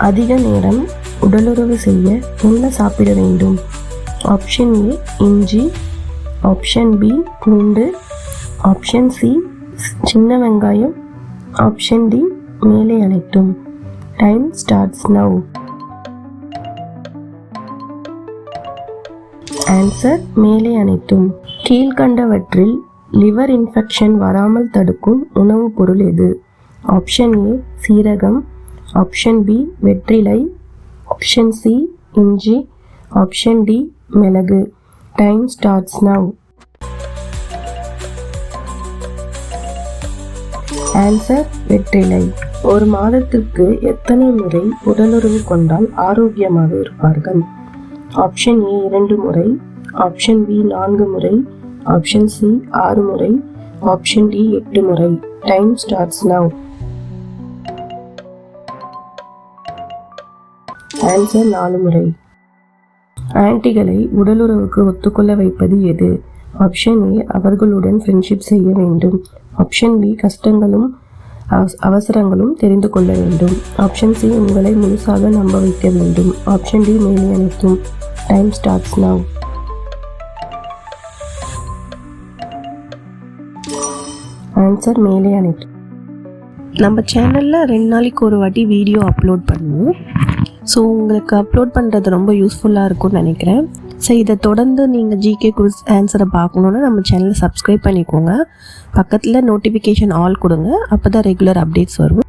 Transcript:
அதிக நேரம் உடலுறவு செய்ய என்ன சாப்பிட வேண்டும்? ஆப்ஷன் ஏ இஞ்சி, ஆப்ஷன் பி பூண்டு, ஆப்ஷன் சி சின்ன வெங்காயம், ஆப்ஷன் டி மேலே அனைத்தும். Time starts now. ஆன்சர் மேலே அனைத்தும். கீழ்கண்டவற்றில் லிவர் இன்ஃபெக்ஷன் வராமல் தடுக்கும் உணவுப் பொருள் எது? ஆப்ஷன் ஏ சீரகம், ஆப்ஷன் பி வெற்றிலை, ஆப்ஷன் சி இஞ்சி, ஆப்ஷன் டி மிளகு. Time starts now. ஆன்சர் வெற்றிலை. ஒரு மாதத்திற்கு எத்தனை முறை உடலுறவு கொண்டால் ஆரோக்கியமாக இருப்பார்கள்? ஆப்ஷன் ஏ 2 முறை, ஆப்ஷன் பி 4 முறை, ஆப்ஷன் சி 6 முறை, ஆப்ஷன் டி 8 முறை. Time starts now. ஆன்சர் 4 முறை. ஆன்டிகளை உடலுறவுக்கு ஒத்துக்கொள்ள வைப்பது எது? ஆப்ஷன் ஏ அவர்களுடன் ஃப்ரெண்ட்ஷிப் செய்ய வேண்டும், ஆப்ஷன் பி கஷ்டங்களும் அவசரங்களும் தெரிந்து கொள்ள வேண்டும், ஆப்ஷன் சி உங்களை முழுசாக நம்ப வைக்க வேண்டும், ஆப்ஷன் டி மேலே அனைத்தும். Time starts now. ஆன்சர் மேலே அனைத்தும். நம்ம சேனலில் 2 நாளைக்கு ஒரு வாட்டி வீடியோ அப்லோட் பண்ணுவோம். ஸோ உங்களுக்கு அப்லோட் பண்ணுறது ரொம்ப யூஸ்ஃபுல்லாக இருக்கும்னு நினைக்கிறேன். ஸோ இதை தொடர்ந்து நீங்கள் ஜிகே குவிஸ் ஆன்சரை பார்க்கணுன்னா நம்ம சேனலை சப்ஸ்கிரைப் பண்ணிக்கோங்க. பக்கத்தில் நோட்டிஃபிகேஷன் ஆல் கொடுங்க, அப்போ தான் ரெகுலர் அப்டேட்ஸ் வரும்.